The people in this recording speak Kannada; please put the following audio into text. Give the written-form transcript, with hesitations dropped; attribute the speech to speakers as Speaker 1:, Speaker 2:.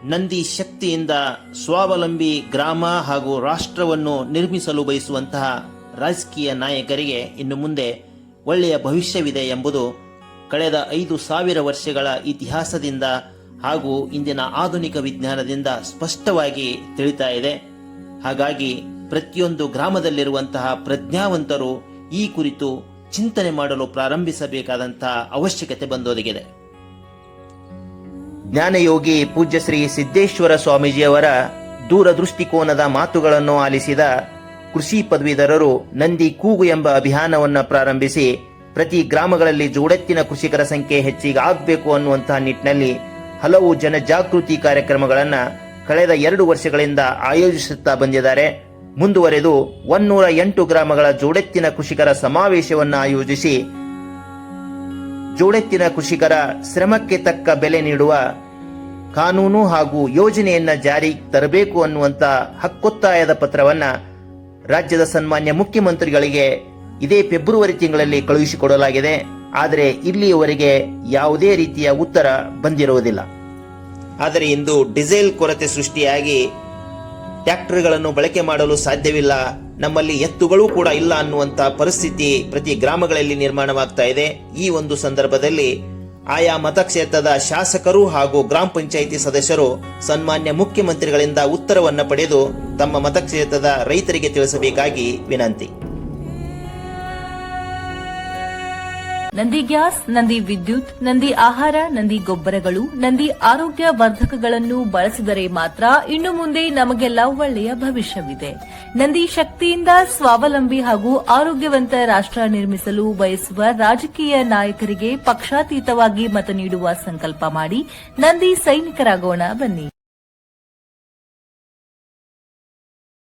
Speaker 1: ನಂದಿ ಶಕ್ತಿಯಿಂದ ಸ್ವಾವಲಂಬಿ ಗ್ರಾಮ ಹಾಗೂ ರಾಷ್ಟ್ರವನ್ನು ನಿರ್ಮಿಸಲು ಬಯಸುವಂತಹ ರಾಜಕೀಯ ನಾಯಕರಿಗೆ ಇನ್ನು ಮುಂದೆ ಒಳ್ಳೆಯ ಭವಿಷ್ಯವಿದೆ ಎಂಬುದು ಕಳೆದ 5,000 ವರ್ಷಗಳ ಇತಿಹಾಸದಿಂದ ಹಾಗೂ ಇಂದಿನ ಆಧುನಿಕ ವಿಜ್ಞಾನದಿಂದ ಸ್ಪಷ್ಟವಾಗಿ ತಿಳಿತಾ ಇದೆ. ಹಾಗಾಗಿ ಪ್ರತಿಯೊಂದು ಗ್ರಾಮದಲ್ಲಿರುವಂತಹ ಪ್ರಜ್ಞಾವಂತರು ಈ ಕುರಿತು ಚಿಂತನೆ ಮಾಡಲು ಪ್ರಾರಂಭಿಸಬೇಕಾದಂತಹ ಅವಶ್ಯಕತೆ ಬಂದೊದಗಿದೆ. ಜ್ಞಾನಯೋಗಿ ಪೂಜ್ಯ ಶ್ರೀ ಸಿದ್ದೇಶ್ವರ ಸ್ವಾಮೀಜಿಯವರ ದೂರದೃಷ್ಟಿಕೋನದ ಮಾತುಗಳನ್ನು ಆಲಿಸಿದ ಕೃಷಿ ಪದವೀಧರರು ನಂದಿ ಕೂಗು ಎಂಬ ಅಭಿಯಾನವನ್ನು ಪ್ರಾರಂಭಿಸಿ ಪ್ರತಿ ಗ್ರಾಮಗಳಲ್ಲಿ ಜೋಡೆತ್ತಿನ ಕೃಷಿಕರ ಸಂಖ್ಯೆ ಹೆಚ್ಚಿಗೆ ಆಗಬೇಕು ಅನ್ನುವಂತಹ ನಿಟ್ಟಿನಲ್ಲಿ ಹಲವು ಜನಜಾಗೃತಿ ಕಾರ್ಯಕ್ರಮಗಳನ್ನು ಕಳೆದ 2 ವರ್ಷಗಳಿಂದ ಆಯೋಜಿಸುತ್ತಾ ಬಂದಿದ್ದಾರೆ. ಮುಂದುವರೆದು 108 ಗ್ರಾಮಗಳ ಜೋಡೆತ್ತಿನ ಕೃಷಿಕರ ಸಮಾವೇಶವನ್ನು ಆಯೋಜಿಸಿ ಜೋಡೆತ್ತಿನ ಕೃಷಿಕರ ಶ್ರಮಕ್ಕೆ ತಕ್ಕ ಬೆಲೆ ನೀಡುವ ಕಾನೂನು ಹಾಗೂ ಯೋಜನೆಯನ್ನ ಜಾರಿ ತರಬೇಕು ಅನ್ನುವಂತ ಹಕ್ಕೊತ್ತಾಯದ ಪತ್ರವನ್ನ ರಾಜ್ಯದ ಸನ್ಮಾನ್ಯ ಮುಖ್ಯಮಂತ್ರಿಗಳಿಗೆ ಇದೇ ಫೆಬ್ರವರಿ ತಿಂಗಳಲ್ಲಿ ಕಳುಹಿಸಿಕೊಡಲಾಗಿದೆ. ಆದರೆ ಇಲ್ಲಿಯವರೆಗೆ ಯಾವುದೇ ರೀತಿಯ ಉತ್ತರ ಬಂದಿರುವುದಿಲ್ಲ. ಆದರೆ ಇಂದು ಡೀಸೆಲ್ ಕೊರತೆ ಸೃಷ್ಟಿಯಾಗಿ ಟ್ರ್ಯಾಕ್ಟರ್ಗಳನ್ನು ಬಳಕೆ ಮಾಡಲು ಸಾಧ್ಯವಿಲ್ಲ, ನಮ್ಮಲ್ಲಿ ಎತ್ತುಗಳು ಕೂಡ ಇಲ್ಲ ಅನ್ನುವಂತ ಪರಿಸ್ಥಿತಿ ಪ್ರತಿ ಗ್ರಾಮಗಳಲ್ಲಿ ನಿರ್ಮಾಣವಾಗ್ತಾ ಇದೆ. ಈ ಒಂದು ಸಂದರ್ಭದಲ್ಲಿ ಆಯಾ ಮತಕ್ಷೇತ್ರದ ಶಾಸಕರು ಹಾಗೂ ಗ್ರಾಮ ಪಂಚಾಯಿತಿ ಸದಸ್ಯರು ಸನ್ಮಾನ್ಯ ಮುಖ್ಯಮಂತ್ರಿಗಳಿಂದ ಉತ್ತರವನ್ನು ಪಡೆದು ತಮ್ಮ ಮತಕ್ಷೇತ್ರದ ರೈತರಿಗೆ ತಿಳಿಸಬೇಕಾಗಿ ವಿನಂತಿ.
Speaker 2: ನಂದಿ ಗ್ಯಾಸ್, ನಂದಿ ವಿದ್ಯುತ್, ನಂದಿ ಆಹಾರ, ನಂದಿ ಗೊಬ್ಬರಗಳು, ನಂದಿ ಆರೋಗ್ಯ ವರ್ಧಕಗಳನ್ನು ಬಳಸಿದರೆ ಮಾತ್ರ ಇನ್ನು ಮುಂದೆ ನಮಗೆಲ್ಲ ಒಳ್ಳೆಯ ಭವಿಷ್ಯವಿದೆ. ನಂದಿ ಶಕ್ತಿಯಿಂದ ಸ್ವಾವಲಂಬಿ ಹಾಗೂ ಆರೋಗ್ಯವಂತ ರಾಷ್ಟ್ರ ನಿರ್ಮಿಸಲು ಬಯಸುವ ರಾಜಕೀಯ ನಾಯಕರಿಗೆ ಪಕ್ಷಾತೀತವಾಗಿ ಮತ ನೀಡುವ ಸಂಕಲ್ಪ ಮಾಡಿ ನಂದಿ ಸೈನಿಕರಾಗೋಣ ಬನ್ನಿ.